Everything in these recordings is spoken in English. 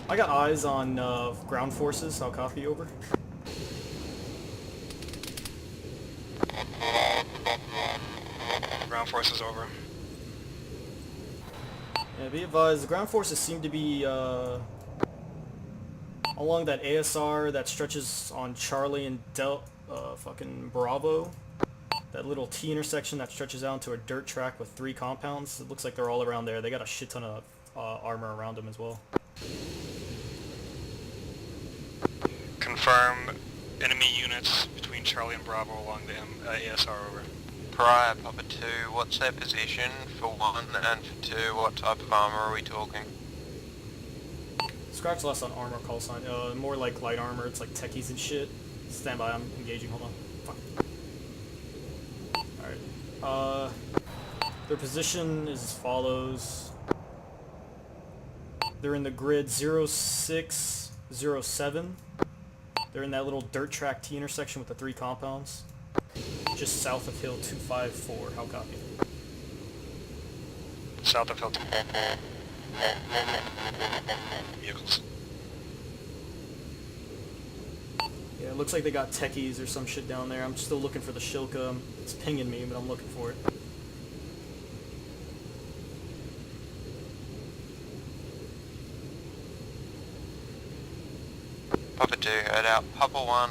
I got eyes on ground forces. I'll copy over. Ground forces over. Yeah, be advised, the ground forces seem to be along that ASR that stretches on Charlie and fucking Bravo. That little T intersection that stretches out into a dirt track with 3 compounds. It looks like they're all around there. They got a shit ton of armor around them as well. Confirm enemy units between Charlie and Bravo along the ASR over. Prior, Papa 2, what's their position for 1, and for 2, what type of armor are we talking? Scratch less on armor call sign. More like light armor. It's like techies and shit. Stand by. I'm engaging. Hold on. Fuck. Alright. Their position is as follows. They're in the grid 0607. They're in that little dirt track T intersection with the 3 compounds. Just south of Hill 254. How copy? South of Hill 254. Vehicles. Yeah, it looks like they got techies or some shit down there. I'm still looking for the Shilka. It's pinging me, but I'm looking for it. Papa 2, head out. Papa 1.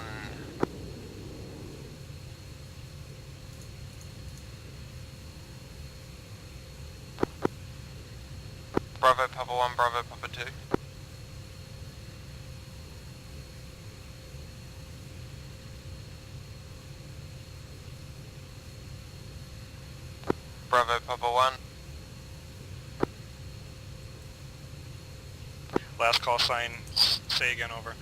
Bravo, Papa 1, Bravo, Papa 2. Bravo, Papa 1. Last call sign, say again, over.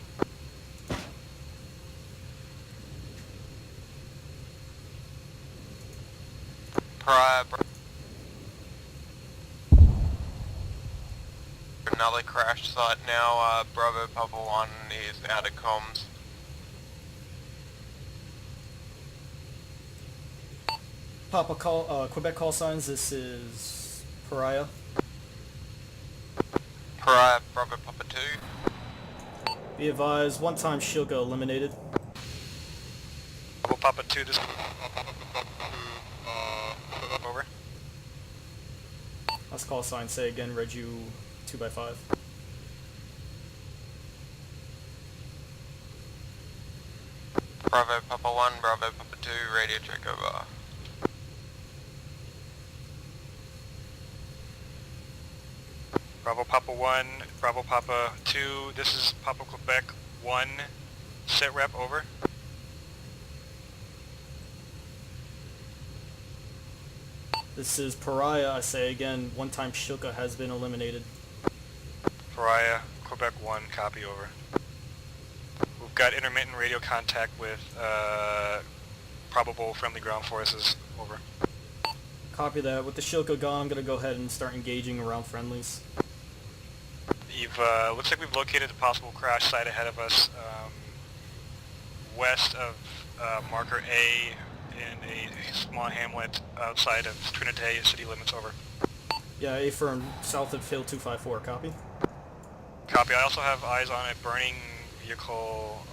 Prior, another crash site now, Bravo, Papa 1 is out of comms. Papa call, Quebec call signs. This is Pariah. Prior, Bravo, Papa 2. Be advised, one-time Shilka eliminated. Bravo Papa 2, this... over. Last call sign, say again, Redu 2x5. Bravo, Papa 1, Bravo, Papa 2, radio check over. Bravo Papa 1, Bravo Papa 2, this is Papa Quebec 1, set rep, over. This is Pariah, I say again, one-time Shilka has been eliminated. Pariah, Quebec 1, copy, over. We've got intermittent radio contact with probable friendly ground forces, over. Copy that. With the Shilka gone, I'm going to go ahead and start engaging around friendlies. Looks like we've located a possible crash site ahead of us, west of marker A in a small hamlet outside of Trinité city limits, over. Yeah, A firm, south of Hill 254, copy? Copy. I also have eyes on a burning vehicle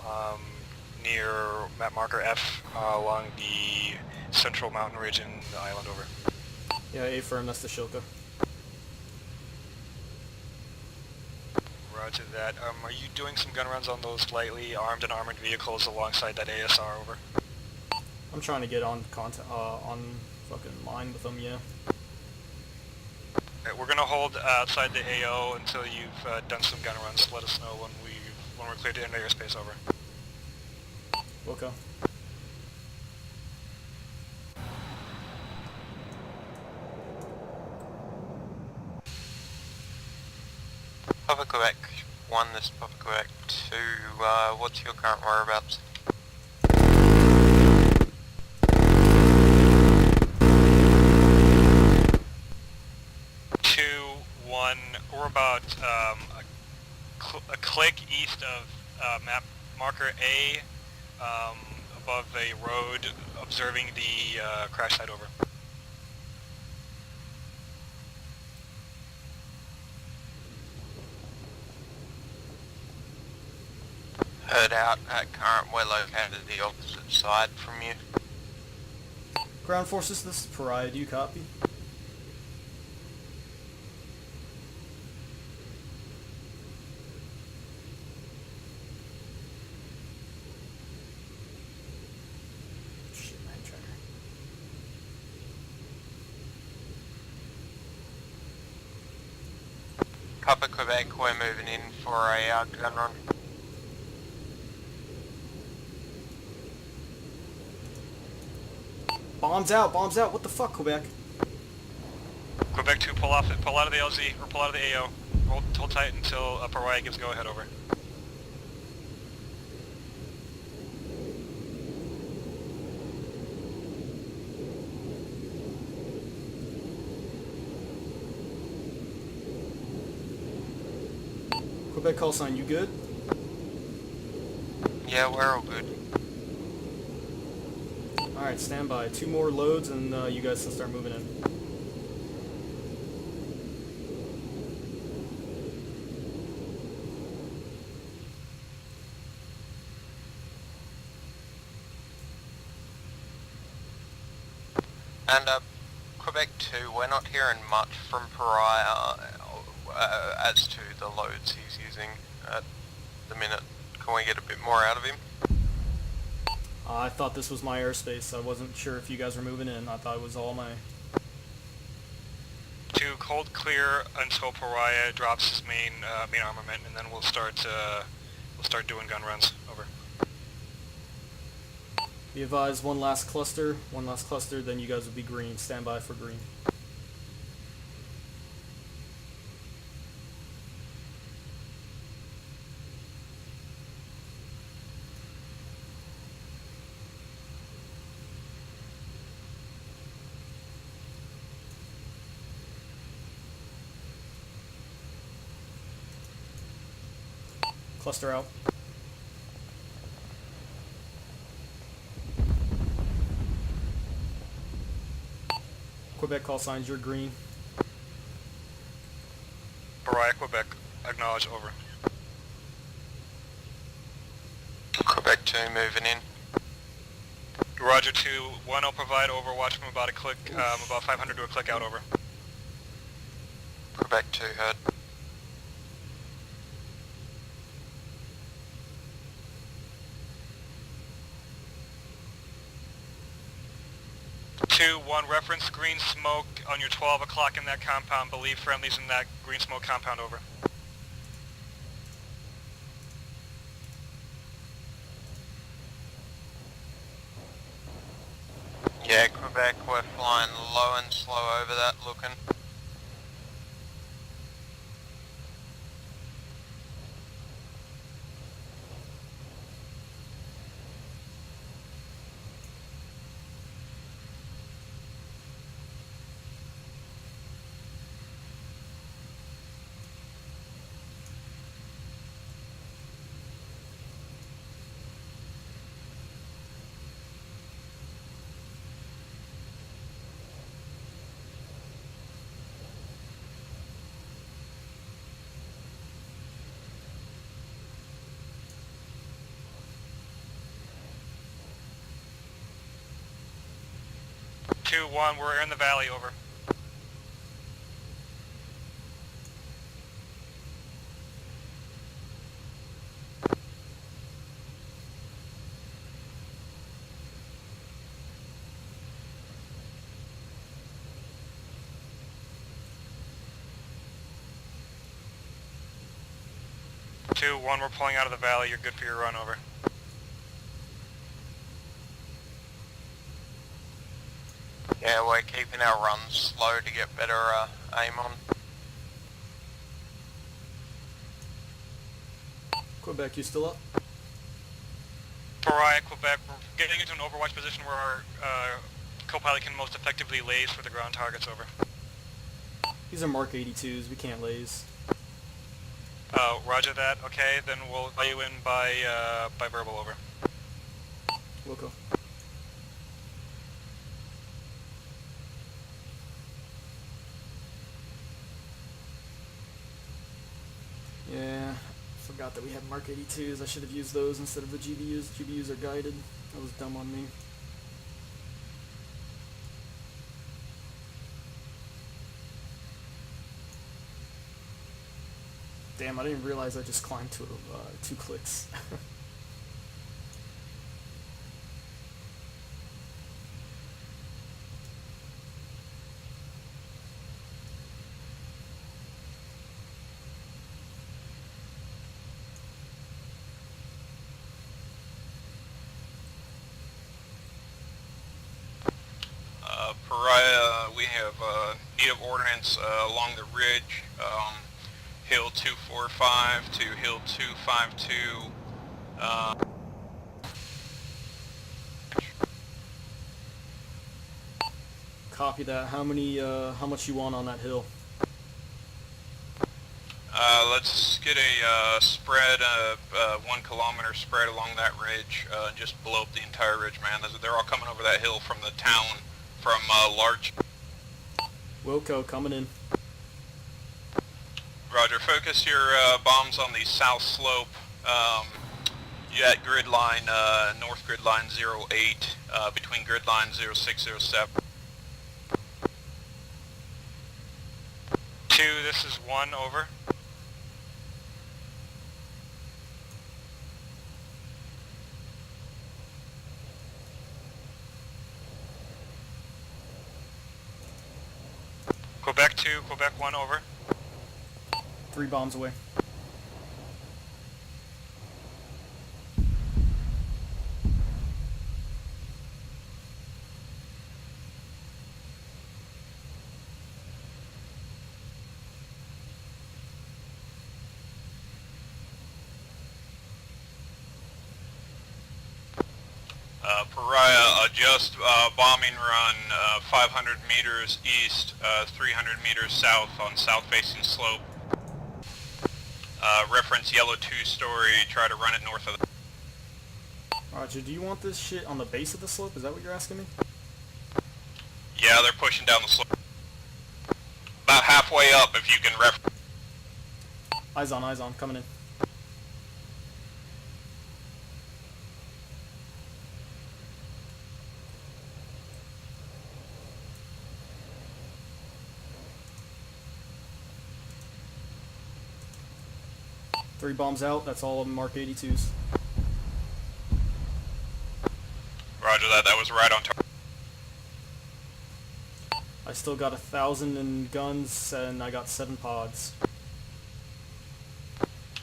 near map marker F along the central mountain ridge in the island, over. Yeah, A firm, that's the Shilka. Roger that. Are you doing some gun runs on those lightly armed and armored vehicles alongside that ASR, over? I'm trying to get on on fucking line with them, yeah. Right, we're gonna hold outside the AO until you've done some gun runs. Let us know when we're cleared to enter airspace, over. Wilco. Papa Quebec 1, this is Papa Quebec 2, what's your current whereabouts? We're about a click east of map marker A, above a road, observing the crash site, over. Heard out at current, we're located the opposite side from you. Ground forces, this is Pariah. Do you copy? Shit, my Headtracker. Copper Quebec, we're moving in for a gun run. Bombs out, what the fuck, Quebec? Quebec 2, pull out of the LZ, or pull out of the AO. Hold tight until Pariah gives go ahead over. Quebec call sign, you good? Yeah, we're all good. Alright, stand by. 2 more loads and you guys can start moving in. And Quebec 2, we're not hearing much from Pariah as to the loads he's using at the minute. Can we get a bit more out of him? I thought this was my airspace. I wasn't sure if you guys were moving in. I thought it was all my... 2, hold clear until Pariah drops his main armament, and then we'll start doing gun runs. Over. Be advised, one last cluster, then you guys will be green. Stand by for green. Cluster out. Quebec call signs, you're green. Pariah, Quebec, acknowledge, over. Quebec 2 moving in. Roger 2, 1 will provide overwatch from about a click, about 500 to a click out, over. Quebec 2 heard. 2-1, reference green smoke on your 12 o'clock in that compound. Believe friendlies in that green smoke compound, over. Yeah, Quebec, we're flying low and slow over that looking. Two, 1, we're in the valley, over. Two, 1, we're pulling out of the valley. You're good for your run, over. Yeah, we're keeping our runs slow to get better aim on. Quebec, you still up? Pariah, Quebec, we're getting into an overwatch position where our co-pilot can most effectively laze for the ground targets, over. These are Mark 82s, we can't laze. Roger that. Okay, then we'll let you in by verbal, over. Wilco. Yeah, forgot that we had Mark 82s. I should have used those instead of the GBUs. GBUs are guided. That was dumb on me. Damn, I didn't realize I just climbed to 2 clicks. Pariah, we have need of ordnance along the ridge, Hill 245 to Hill 252. Copy that. How much you want on that hill? Let's get a spread, 1 kilometer spread along that ridge, just blow up the entire ridge, man. They're all coming over that hill from the town, from Larch. Wilco, coming in. Roger, focus your bombs on the south slope. You at grid line, north grid line 08, between grid line 0607. 2, this is 1, over. Quebec 2, Quebec 1, over. 3 bombs away. Pariah, adjust bombing run 500 meters east, 300 meters south on south-facing slope. Reference yellow 2-story, try to run it north of the... Roger, do you want this shit on the base of the slope? Is that what you're asking me? Yeah, they're pushing down the slope. About halfway up, if you can Eyes on, coming in. Three bombs out, that's all of them Mark 82s. Roger that, that was right on target. I still got 1,000 in guns, and I got 7 pods.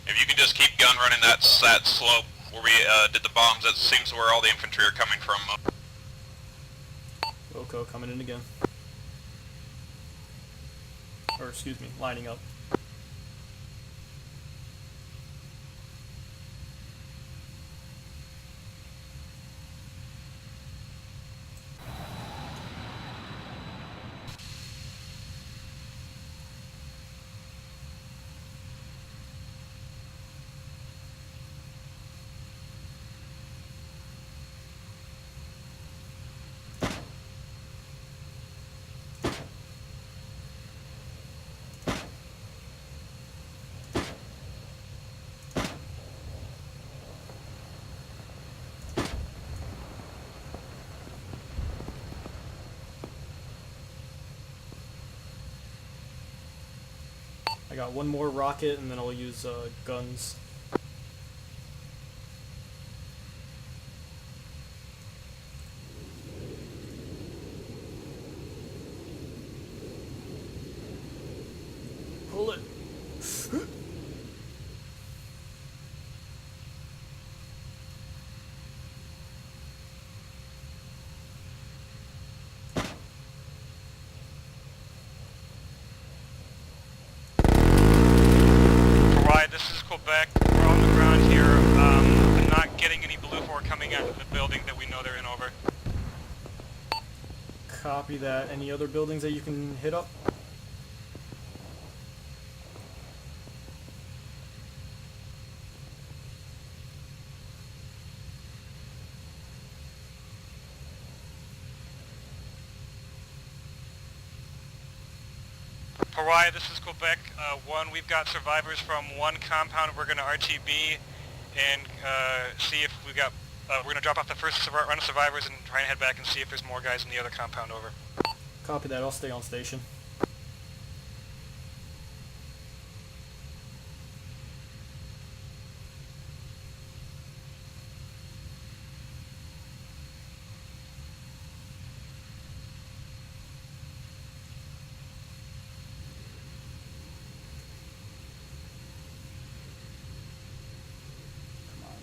If you can just keep gun running that slope where we did the bombs, that seems where all the infantry are coming from. Wilco coming in again. Or excuse me, lining up. I got one more rocket, and then I'll use guns. Pull it. This is Quebec. We're on the ground here. I'm not getting any blue 4 coming out of the building that we know they're in, over. Copy that. Any other buildings that you can hit up? Pariah, this is Quebec 1. We've got survivors from one compound. We're going to RTB and see if we got... we're going to drop off the first run of survivors and try and head back and see if there's more guys in the other compound. Over. Copy that. I'll stay on station.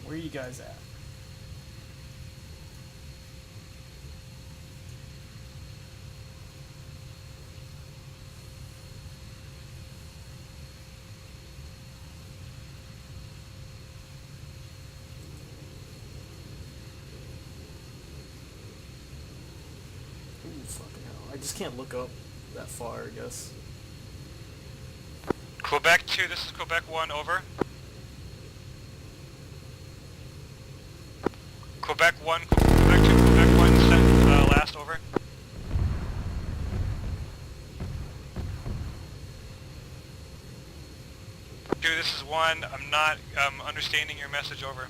Where are you guys at? Ooh, fucking hell. I just can't look up that far, I guess. Quebec 2, this is Quebec 1, over. Quebec 1, Quebec 2, Quebec 1, sent last, over. Two, this is 1, I'm not understanding your message, over.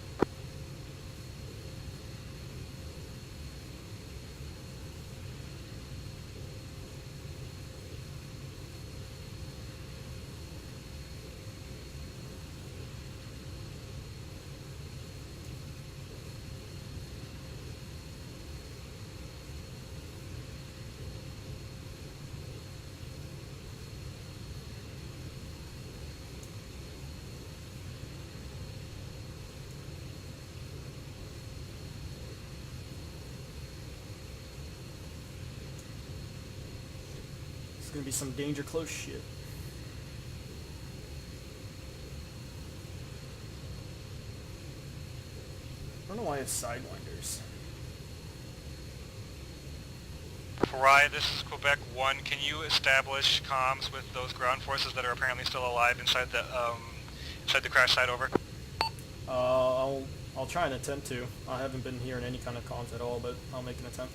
It's gonna be some danger close shit. I don't know why I have sidewinders. Pariah, this is Quebec 1. Can you establish comms with those ground forces that are apparently still alive inside the crash site, over? I'll try and attempt to. I haven't been hearing any kind of comms at all, but I'll make an attempt.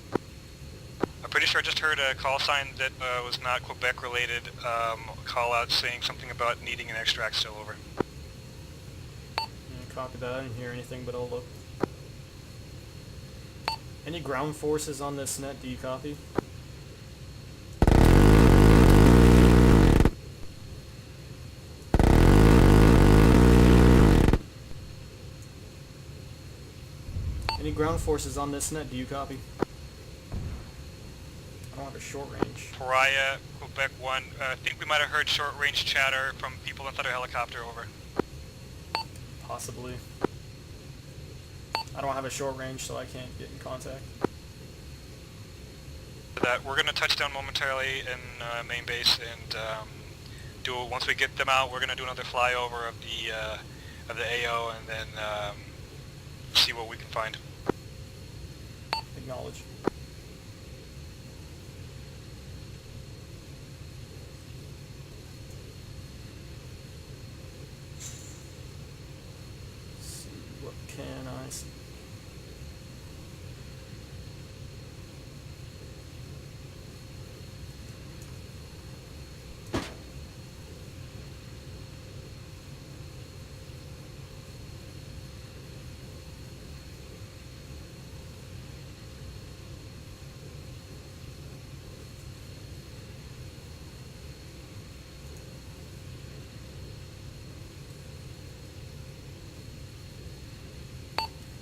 I'm pretty sure I just heard a call sign that was not Quebec related, call out saying something about needing an extract, still, over. Yeah, copy that. I didn't hear anything, but I'll look. Any ground forces on this net? Do you copy? Any ground forces on this net? Do you copy? I don't have a short range. Pariah, Quebec 1. I think we might have heard short range chatter from people inside a helicopter, over. Possibly. I don't have a short range, so I can't get in contact. That we're going to touch down momentarily in main base and once we get them out, we're going to do another flyover of the AO and then see what we can find. Acknowledge. See, what can I see?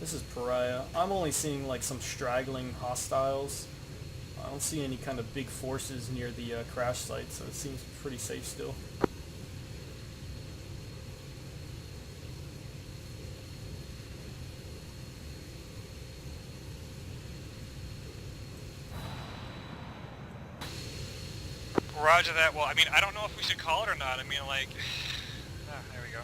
This is Pariah. I'm only seeing like some straggling hostiles. I don't see any kind of big forces near the crash site, so it seems pretty safe still. Roger that. Well, I mean, I don't know if we should call it or not. I mean, like... there we go.